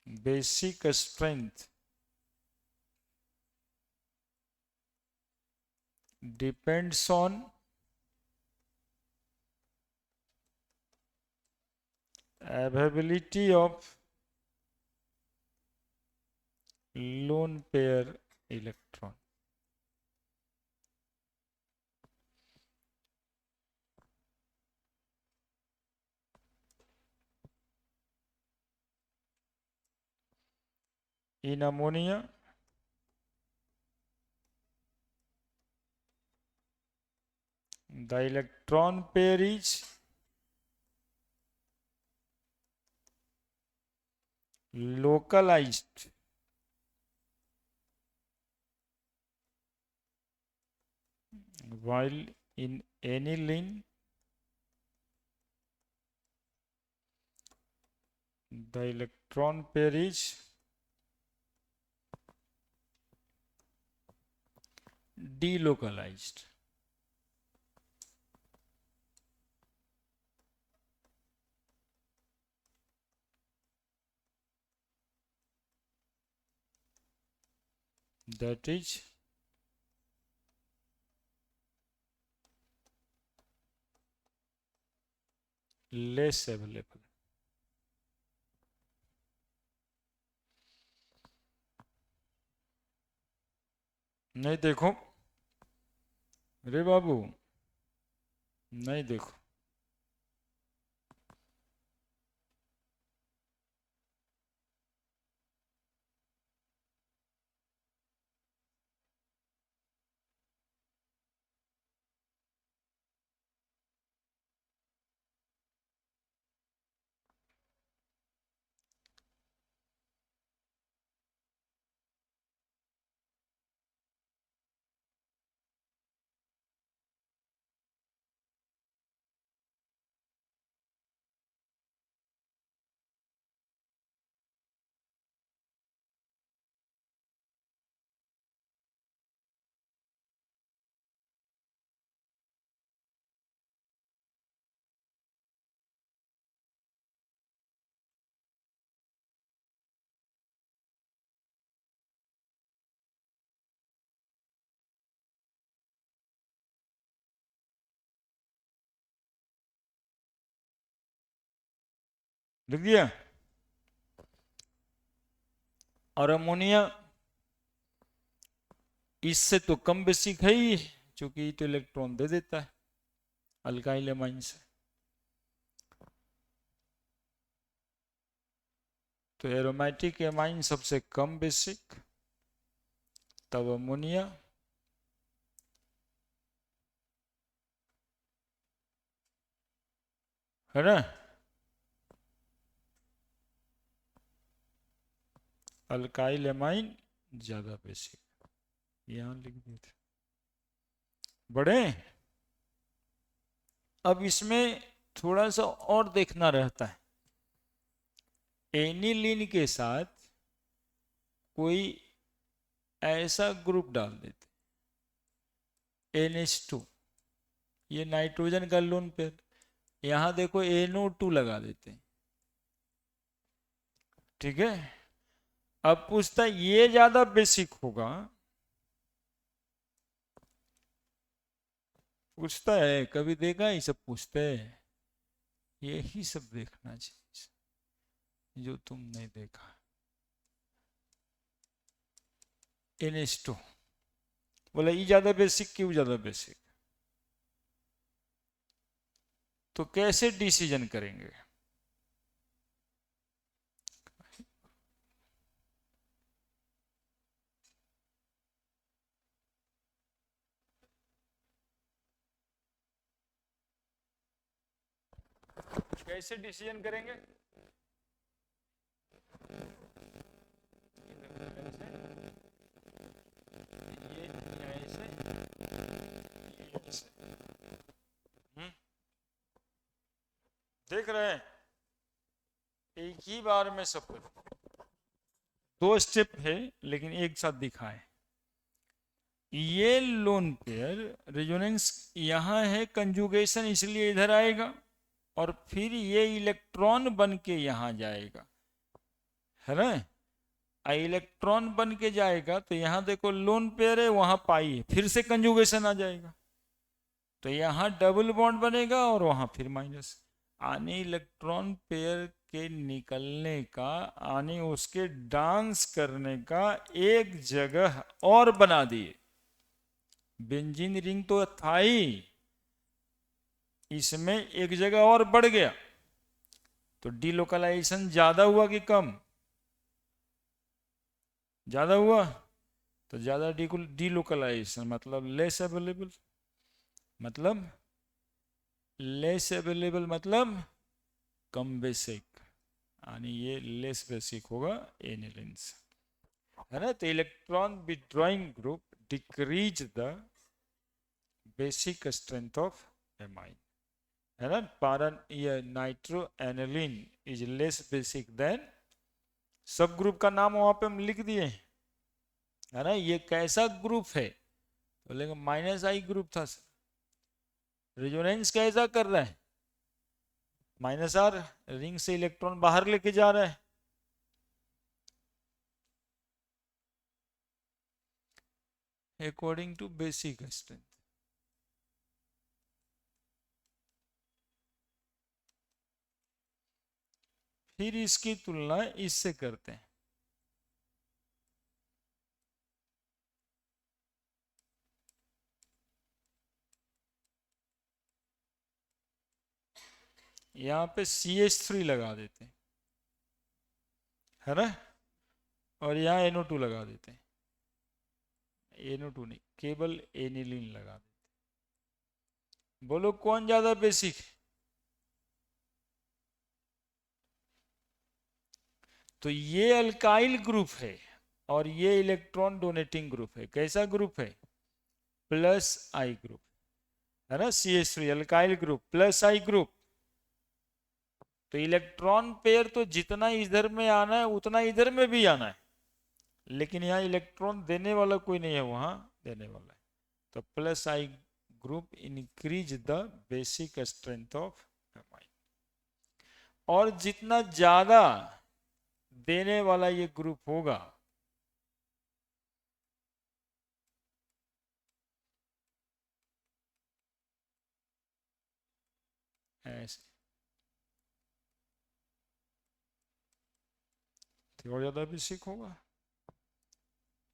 A: basic strength depends on availability of lone pair electron. In ammonia, the electron pair is localized while in aniline the electron pair is delocalized. That is less available. नहीं देखो रे बाबू, नहीं देखो। लिख दिया। और अमोनिया इससे तो कम बेसिक है ही, क्योंकि तो इलेक्ट्रॉन दे देता है अल्काइल एमाइन से। तो एरोमेटिक एमाइन सबसे कम बेसिक, तब अमोनिया, है ना। अल्काइल एमाइन ज्यादा बेसिक, यहां लिख दिए थे बड़े। अब इसमें थोड़ा सा और देखना रहता है, एनिलीन के साथ कोई ऐसा ग्रुप डाल देते NH2, ये नाइट्रोजन का लोन पेयर, यहां देखो NO2 लगा देते हैं, ठीक है। अब पूछता है ये ज्यादा बेसिक होगा पूछता है, कभी देखा ये सब पूछते हैं? यही सब देखना चाहिए जो तुम नहीं देखा। इनेस्टो बोला ये ज्यादा बेसिक, क्यों ज्यादा बेसिक? तो कैसे डिसीजन करेंगे? कैसे डिसीजन करेंगे? ये ऐसे, ये ऐसे। हम्म, देख रहे हैं? एक ही बार में सब कुछ, दो स्टेप है लेकिन एक साथ दिखाए। ये लोन पेयर रेजोनेंस यहाँ है, कंजुगेशन इसलिए इधर आएगा, और फिर ये इलेक्ट्रॉन बन के यहाँ जाएगा, है ना? इलेक्ट्रॉन बन के जाएगा तो यहाँ देखो लोन पेयर है, वहां पाई है, फिर से कंजुगेशन आ जाएगा, तो यहाँ डबल बॉन्ड बनेगा और वहां फिर माइनस। आने इलेक्ट्रॉन पेयर के निकलने का, आने उसके डांस करने का एक जगह और बना दिए। बेंजीन रिंग तो था ही, इसमें एक जगह और बढ़ गया, तो डीलोकलाइजेशन ज्यादा हुआ कि कम? ज्यादा हुआ। तो ज्यादा डीलोकलाइजेशन मतलब लेस अवेलेबल, मतलब लेस अवेलेबल मतलब कम बेसिक, यानी ये लेस बेसिक होगा एनिलीन से, है ना? तो electron withdrawing group decrease the basic strength of amine, है ना? पारन ये nitro aniline is less basic than, सब ग्रुप का नाम वहां पे हम लिख दिए, है ना? ये कैसा ग्रुप है? बोलेंगे माइनस आई ग्रुप था सर। रेजोनेंस कैसा कर रहा है? माइनस आर, रिंग से इलेक्ट्रॉन बाहर लेके जा रहा है, अकॉर्डिंग टू बेसिक स्ट्रेंथ। फिर इसकी तुलना इससे करते हैं। यहाँ पे CH3 लगा देते हैं, है ना? और यहाँ NO2 लगा देते हैं, NO2 नहीं, केवल एनिलीन लगा देते। बोलो कौन ज्यादा बेसिक? तो ये अल्काइल ग्रुप है और ये इलेक्ट्रॉन डोनेटिंग ग्रुप है। कैसा ग्रुप है? प्लस आई ग्रुप, है ना? CH3 अल्काइल ग्रुप प्लस आई ग्रुप। तो इलेक्ट्रॉन पेयर तो जितना इधर में आना है उतना इधर में भी आना है, लेकिन यहाँ इलेक्ट्रॉन देने वाला कोई नहीं है, वहां देने वाला है। तो plus I group increase the basic strength of amine, और जितना ज्यादा देने वाला ये ग्रुप होगा, ऐसे तो और ज्यादा बेसिक होगा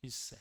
A: इससे।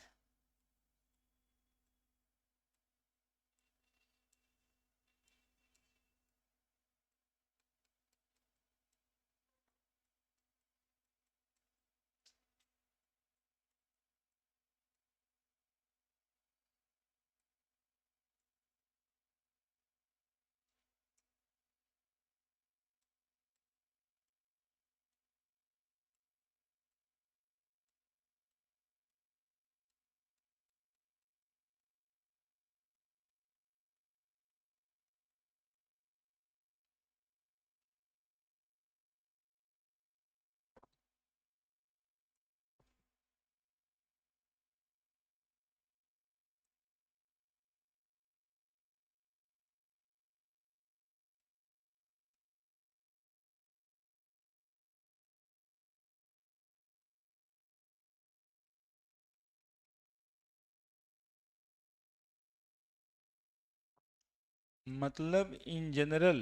A: मतलब इन जनरल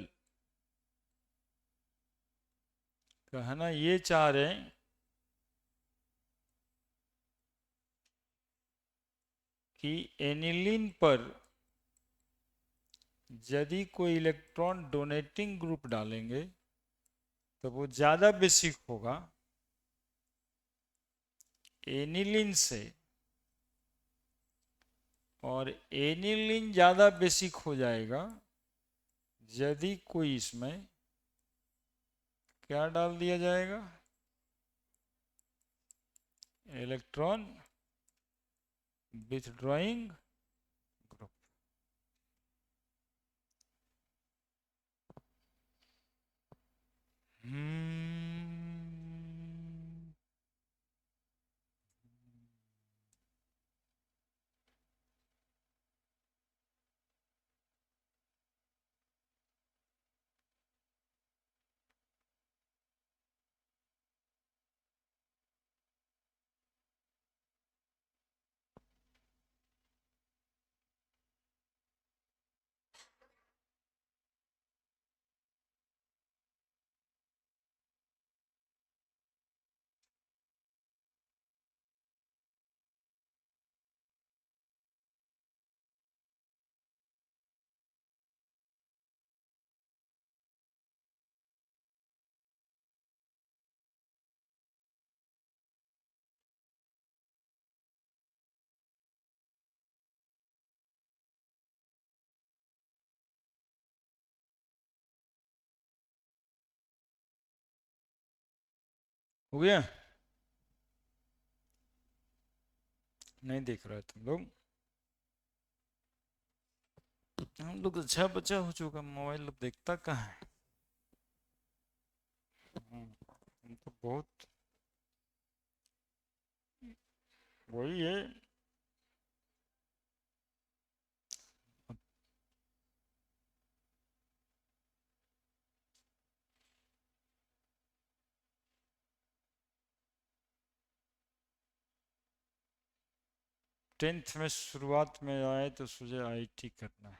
A: कहना ये चाह रहे हैं कि एनिलीन पर यदि कोई इलेक्ट्रॉन डोनेटिंग ग्रुप डालेंगे तो वो ज़्यादा बेसिक होगा एनिलीन से, और एनिलीन ज़्यादा बेसिक हो जाएगा यदि कोई इसमें क्या डाल दिया जाएगा, इलेक्ट्रॉन विथड्रॉइंग ग्रुप। हो गया? नहीं देख रहे तुम लोग? हम लोग तो 6 बचा हो चुका, मोबाइल अब देखता कहाँ है। हम तो बहुत वही है। 10th में शुरुआत में आए तो सोचे आईटी करना है,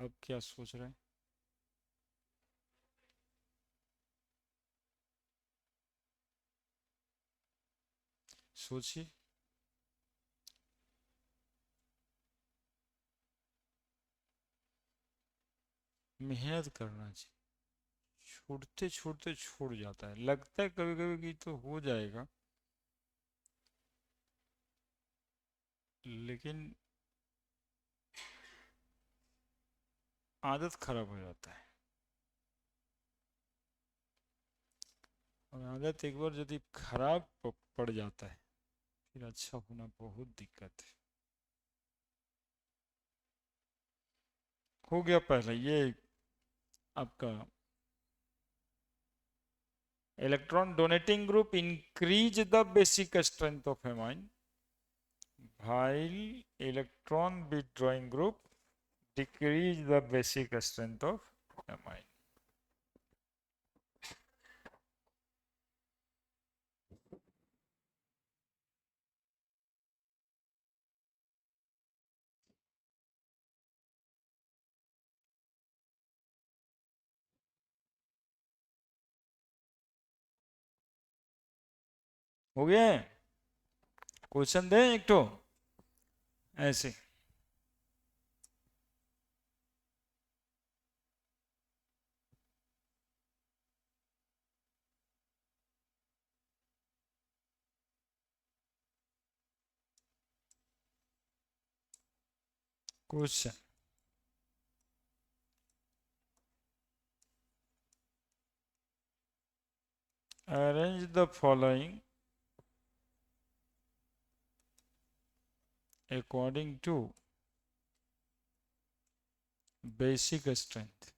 A: अब क्या सोच रहे हैं? सोचिए। मेहनत करना चाहिए, छूटते छूटते छूट जाता है, लगता है कभी कभी कि तो हो जाएगा, लेकिन आदत खराब हो जाता है। और आदत एक बार यदि खराब पड़ जाता है फिर अच्छा होना बहुत दिक्कत है। हो गया पहले ये आपका electron donating group increase the basic strength of amine, while electron withdrawing group decrease the basic strength of amine। हो गया है? क्वेश्चन दें एक तो ऐसे। Question, arrange the following according to basic strength।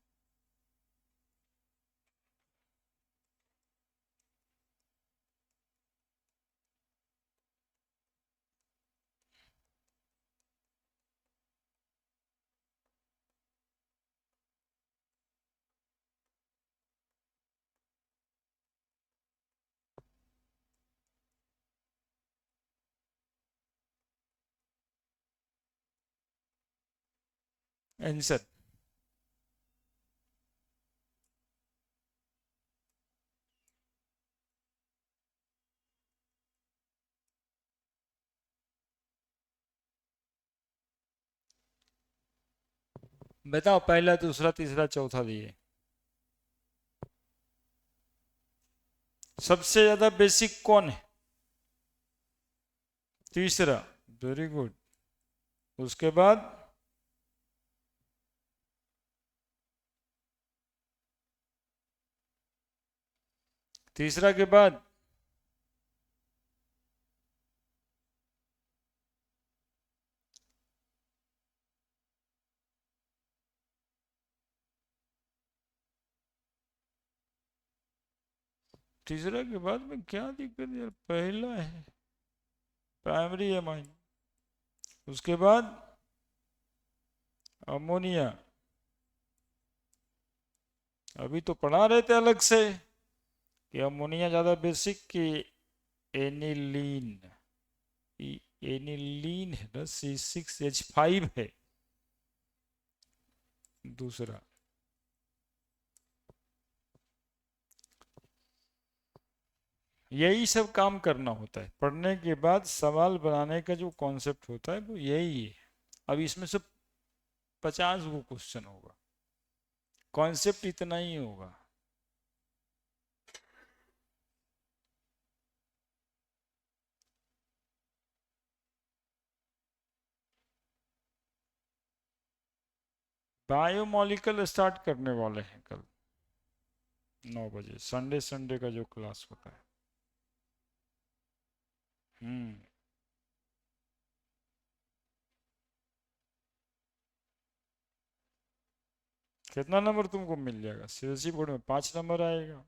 A: Answer बताओ, पहला, दूसरा, तीसरा, चौथा दिए। सबसे ज्यादा बेसिक कौन है? तीसरा। Very good. उसके बाद? तीसरा के बाद? तीसरा के बाद में क्या दिक्कत है यार, पहला है प्राइमरी एमाइन। उसके बाद अमोनिया। अभी तो पढ़ा रहे थे अलग से कि अमोनिया ज्यादा बेसिक कि एनिलीन। एनिलीन है ना, C6H5 है दूसरा। यही सब काम करना होता है पढ़ने के बाद, सवाल बनाने का जो कॉन्सेप्ट होता है वो यही है। अब इसमें से 50 गो क्वेश्चन होगा, कॉन्सेप्ट इतना ही होगा। बायोमोलिकल स्टार्ट करने वाले हैं कल 9 बजे, संडे संडे का जो क्लास होता है। हम्म। कितना नंबर तुमको मिल जाएगा? CSC बोर्ड में 5 नंबर आएगा।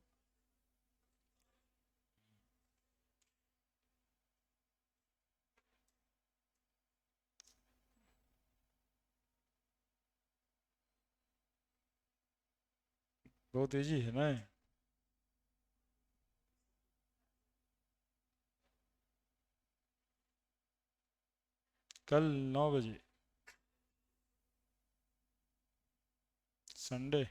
A: बहुत इजी है ना। कल 9 बजे, संडे।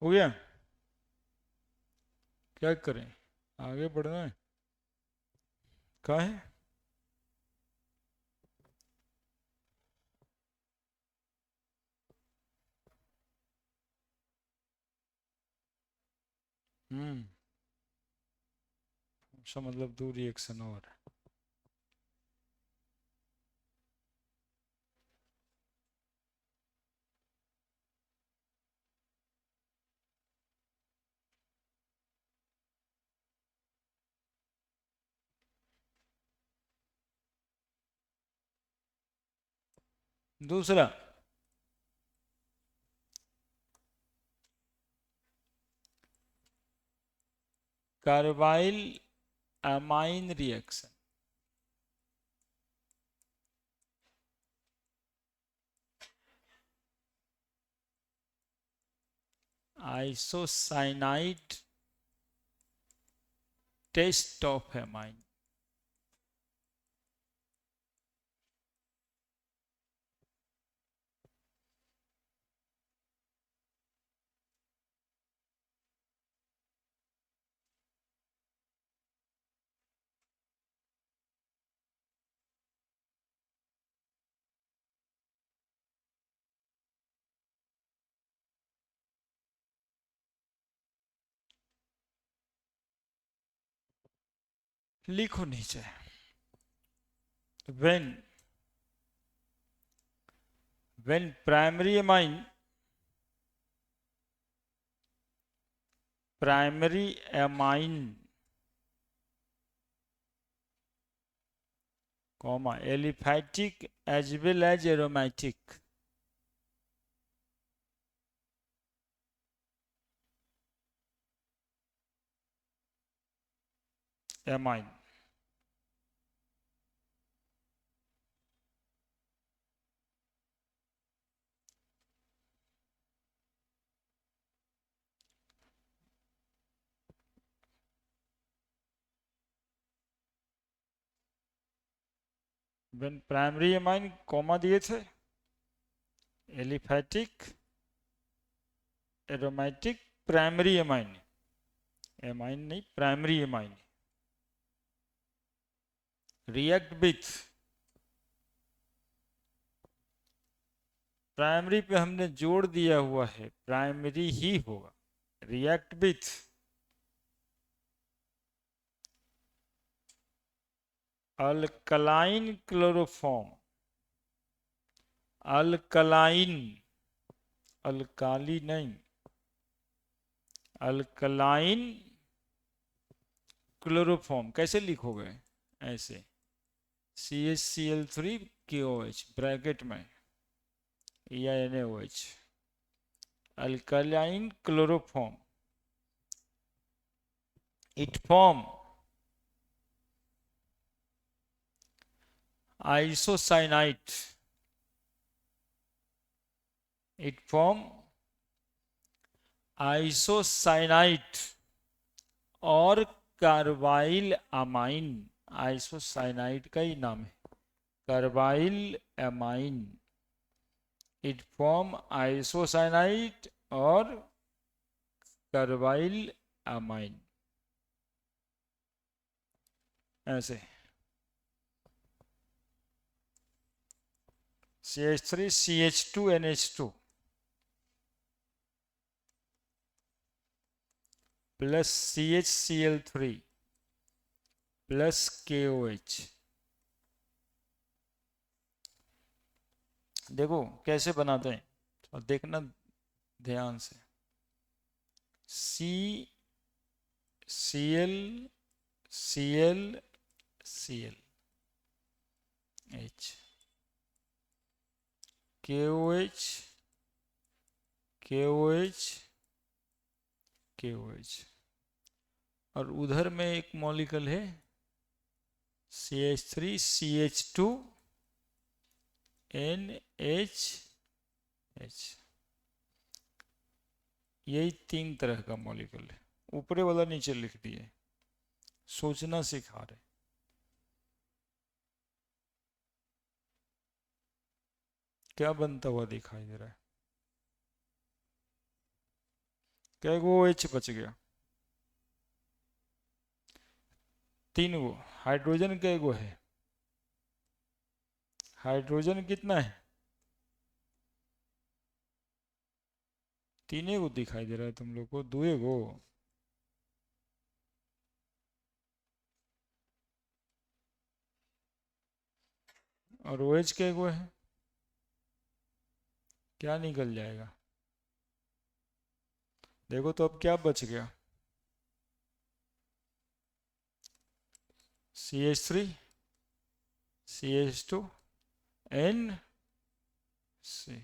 A: हो गया? क्या करें, आगे बढ़ना है? कहा है? हम्म। अच्छा, मतलब 2 रिएक्शन और है। दूसरा, carbylamine reaction. Isocyanide test of amine. लिखो नीचे। when when primary amine comma aliphatic as well as aromatic amine primary amine comma दिए थे, aliphatic aromatic primary amine, amine नहीं primary amine, react with, primary पे हमने जोड़ दिया हुआ है, प्राइमरी ही होगा, react with alkaline chloroform, alkaline, alkali नहीं, अल्कलाइन क्लोरोफॉर्म कैसे लिखोगे, ऐसे CHCl3KOH ब्रैकेट में या NaOH, alkaline chloroform, it form isocyanide, it form isocyanide और कार्बाइल अमाइन, आइसोसाइनाइट का ही नाम है carbylamine, it form isocyanide और कार्बाइल अमाइन, ऐसे CH3CH2NH2 plus CHCl3 plus KOH। देखो कैसे बनाते हैं और देखना ध्यान से, CCl H KOH और उधर में एक मॉलिक्यूल है CH3CH2NH, यही 3 तरह का मॉलिक्यूल है, ऊपरे वाला नीचे लिख दिए, सोचना सिखा रहे। क्या बनता हुआ दिखाई दे रहा है, क्या वो H बच गया, 3 गो, हाइड्रोजन क्या गो है, हाइड्रोजन कितना है, 3 गो दिखाई दे रहा है तुम लोग को, 2 गो, और OH क्या गो है, क्या निकल जाएगा, देखो तो अब क्या बच गया, CH3 CH2 NC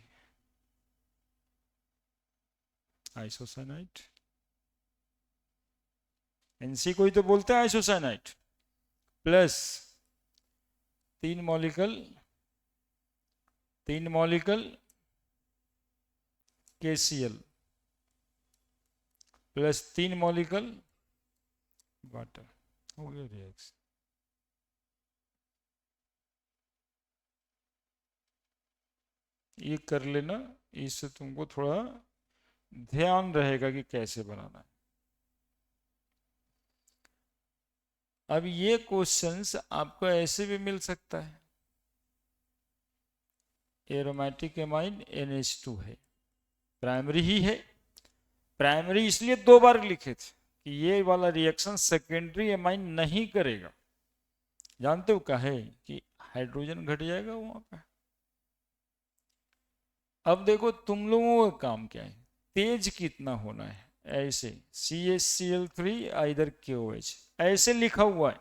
A: isocyanate, NC को ही तो बोलते हैं isocyanate, plus 3 molecule KCl plus 3 molecule water, हो गया रिएक्शन। ये कर लेना, इससे तुमको थोड़ा ध्यान रहेगा कि कैसे बनाना है। अब ये क्वेश्चंस आपको ऐसे भी मिल सकता है, एरोमेटिक एमाइन NH2 है, प्राइमरी ही है, प्राइमरी इसलिए 2 बार लिखे थे कि ये वाला रिएक्शन सेकेंडरी एमाइन नहीं करेगा, जानते हो क्या है कि हाइड्रोजन घट जाएगा वहां पे। अब देखो तुम लोगों का काम क्या है, तेज कितना होना है, ऐसे CHCl3 इधर KOH ऐसे लिखा हुआ है,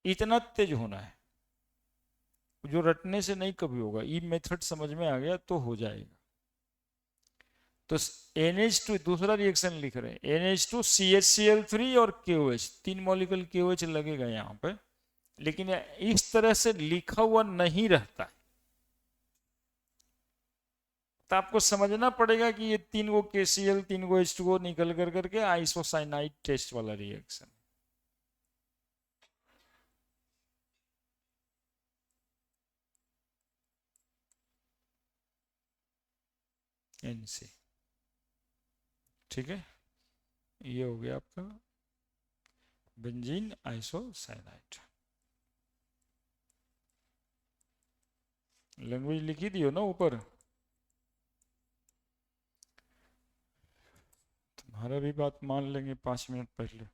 A: इतना तेज होना है, जो रटने से नहीं कभी होगा, ये मेथड समझ में आ गया तो हो जाएगा। तो NH2 दूसरा रिएक्शन लिख रहे हैं, NH2 CHCl3 और KOH, 3 मॉलिक्यूल KOH लगेगा यहाँ पे, लेकिन इस तरह से लिखा हुआ नहीं रहता है, तो आपको समझना पड़ेगा कि ये 3 गो KCl 3 गो H2O निकल कर करके आइसोसाइनाइड टेस्ट वाला रिएक्शन। NC। ठीक है, ये हो गया आपका बेंजीन आइसोसाइनाइड। लैंग्वेज लिखी दी हो ना ऊपर, तुम्हारा भी बात मान लेंगे 5 मिनट पहले।